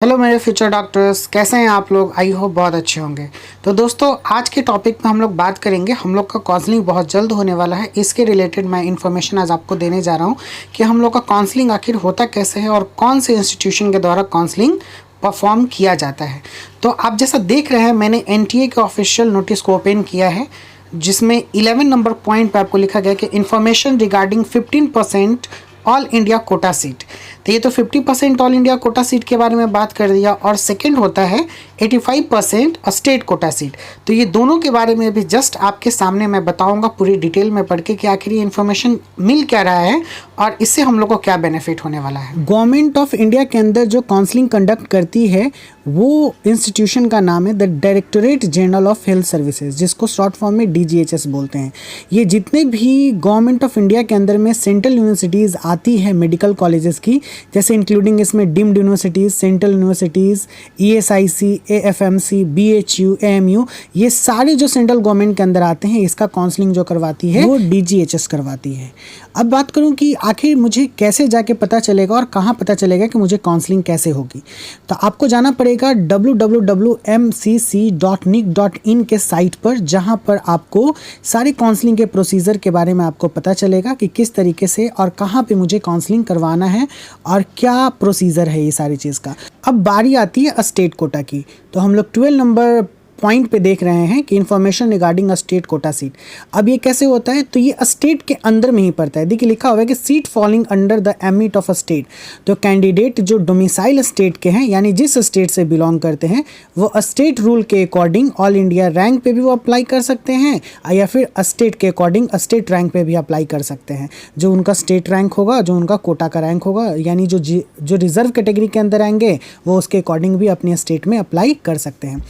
Hello मेरे future doctors, कैसे हैं आप लोग। आई होप बहुत अच्छे होंगे। तो दोस्तों, आज के टॉपिक में हम लोग बात करेंगे। हम लोग का काउंसलिंग बहुत जल्द होने वाला है। इसके रिलेटेड मैं इन्फॉर्मेशन आज आपको देने जा रहा हूं कि हम लोग का काउंसलिंग आखिर होता कैसे है और कौन से इंस्टीट्यूशन के द्वारा काउंसलिंग परफॉर्म किया जाता है। तो आप जैसा देख रहे हैं, मैंने NTA के ऑफिशियल नोटिस को ओपन किया है, जिसमें 11 नंबर पॉइंट पर आपको लिखा गया कि information regarding 15% all India quota seat. तो ये तो 50% ऑल इंडिया कोटा सीट के बारे में बात कर दिया, और सेकंड होता है 85% स्टेट कोटा सीट। तो ये दोनों के बारे में भी जस्ट आपके सामने मैं बताऊंगा पूरी डिटेल में पढ़ के कि आखिर ये इन्फॉर्मेशन मिल क्या रहा है और इससे हम लोग को क्या बेनिफिट होने वाला है। गवर्नमेंट ऑफ इंडिया के अंदर जो काउंसलिंग कंडक्ट करती है वो इंस्टीट्यूशन का नाम है the directorate general of health services, जिसको शॉर्ट फॉर्म में DGHS बोलते हैं। ये जितने भी गवर्नमेंट ऑफ इंडिया के अंदर में सेंट्रल यूनिवर्सिटीज़ आती है मेडिकल कॉलेजेस की, जैसे इंक्लूडिंग इसमें deemed universities, central universities, ESIC, AFMC, BHU, AMU, ये सारे जो सेंट्रल गवर्नमेंट के अंदर आते हैं, इसका काउंसलिंग जो करवाती है वो DGHS करवाती है। अब बात करूं कि आखिर मुझे कैसे जाके पता चलेगा और कहाँ पता चलेगा कि मुझे काउंसलिंग कैसे होगी। तो आपको जाना पड़ेगा www.mcc.nic.in के साइट पर, जहां पर आपको सारे काउंसलिंग के प्रोसीजर के बारे में आपको पता चलेगा कि किस तरीके से और कहाँ पे मुझे काउंसलिंग करवाना है और क्या प्रोसीजर है ये सारी चीज़ का। अब बारी आती है स्टेट कोटा की। तो हम लोग 12 नंबर पॉइंट पे देख रहे हैं कि information regarding state quota seat. अब ये कैसे होता है, तो ये स्टेट के अंदर में ही पड़ता है। देखिए लिखा हुआ है कि seat falling under the ambit of a state. तो कैंडिडेट जो डोमिसाइल स्टेट के हैं, यानी जिस स्टेट से बिलोंग करते हैं, वो स्टेट रूल के अकॉर्डिंग ऑल इंडिया रैंक पे भी वो अप्लाई कर सकते हैं, या फिर स्टेट के अकॉर्डिंग स्टेट रैंक पे भी अप्लाई कर सकते हैं। जो उनका स्टेट रैंक होगा, जो उनका कोटा का रैंक होगा, यानी जो रिजर्व कैटेगरी के अंदर आएंगे, वो उसके अकॉर्डिंग भी अपने स्टेट में अप्लाई कर सकते हैं।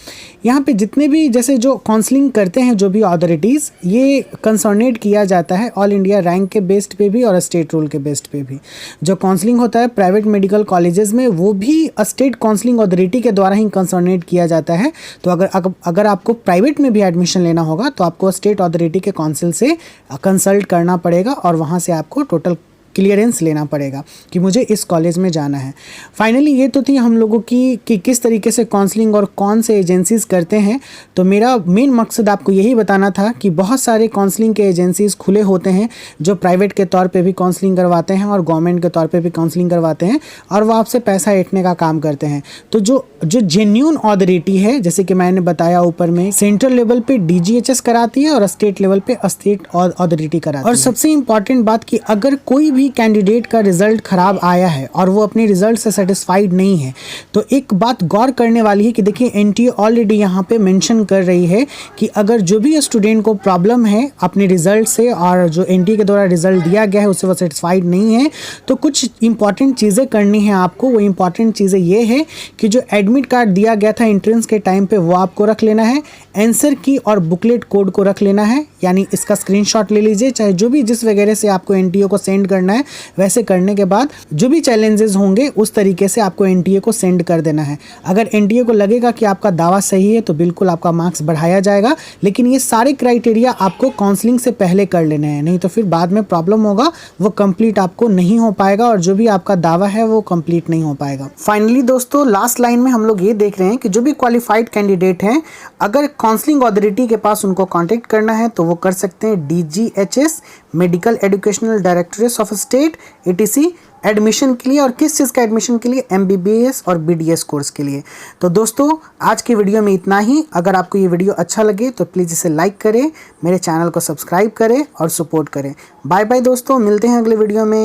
यहाँ पे जितने भी जैसे जो काउंसलिंग करते हैं जो भी अथॉरिटीज़, ये कंसर्नेट किया जाता है ऑल इंडिया रैंक के बेस्ड पे भी और स्टेट रूल के बेस्ड पे भी। जो काउंसलिंग होता है प्राइवेट मेडिकल कॉलेजेस में, वो भी स्टेट काउंसलिंग अथॉरिटी के द्वारा ही कंसर्नेट किया जाता है। तो अगर आपको प्राइवेट में भी एडमिशन लेना होगा तो आपको स्टेट अथॉरिटी के काउंसिल से कंसल्ट करना पड़ेगा और वहाँ से आपको टोटल क्लियरेंस लेना पड़ेगा कि मुझे इस कॉलेज में जाना है। फाइनली ये तो थी हम लोगों की कि किस तरीके से काउंसलिंग और कौन से एजेंसीज़ करते हैं। तो मेरा मेन मकसद आपको यही बताना था कि बहुत सारे काउंसलिंग के एजेंसीज़ खुले होते हैं जो प्राइवेट के तौर पे भी काउंसलिंग करवाते हैं और गवर्नमेंट के तौर पे भी काउंसलिंग करवाते हैं, और वो आपसे पैसा ऐंठने का काम करते हैं। तो जो जेन्यून अथॉरिटी है, जैसे कि मैंने बताया ऊपर में, सेंट्रल लेवल पे DGHS कराती है और स्टेट लेवल पे स्टेट अथॉरिटी कराती है। और सबसे इंपॉर्टेंट बात कि अगर कोई भी कैंडिडेट का रिजल्ट खराब आया है और वो अपने रिजल्ट से सेटिस्फाइड नहीं है, तो एक बात गौर करने वाली है कि देखिए NTA ऑलरेडी यहाँ पे मेंशन कर रही है कि अगर जो भी स्टूडेंट को प्रॉब्लम है अपने रिजल्ट से और जो NTA के द्वारा रिजल्ट दिया गया है उससे वो सेटिस्फाइड नहीं है, तो कुछ इंपॉर्टेंट चीज़ें करनी है आपको। वो इंपॉर्टेंट चीज़ें ये है कि जो एडमिट कार्ड दिया गया था एंट्रेंस के टाइम पे, वो आपको रख लेना है। आंसर की और बुकलेट कोड को रख लेना है, यानी इसका स्क्रीनशॉट ले लीजिए, चाहे जो भी जिस वगैरह से आपको NTA को सेंड करना है वैसे करने के बाद जो भी चैलेंजेस होंगे उस तरीके से आपको NTA को सेंड कर देना है। अगर NTA को लगेगा कि आपका दावा सही है तो बिल्कुल आपका मार्क्स बढ़ाया जाएगा, लेकिन ये सारे क्राइटेरिया आपको काउंसलिंग से पहले कर लेने हैं, नहीं तो फिर बाद में प्रॉब्लम होगा, वो कंप्लीट आपको नहीं हो पाएगा और जो भी आपका दावा है वो कंप्लीट नहीं हो पाएगा। फाइनली दोस्तों, लास्ट लाइन में हम लोग ये देख रहे हैं कि जो भी क्वालिफाइड कैंडिडेट हैं, अगर काउंसलिंग अथॉरिटी के पास उनको कॉन्टेक्ट करना है तो वो कर सकते हैं DGHS medical educational directorate of state ATC admission के लिए। और किस चीज़ का एडमिशन के लिए? MBBS और BDS कोर्स के लिए। तो दोस्तों, आज की वीडियो में इतना ही। अगर आपको ये वीडियो अच्छा लगे तो प्लीज़ इसे लाइक करें, मेरे चैनल को सब्सक्राइब करें और सपोर्ट करें। बाय बाय दोस्तों, मिलते हैं अगले वीडियो में।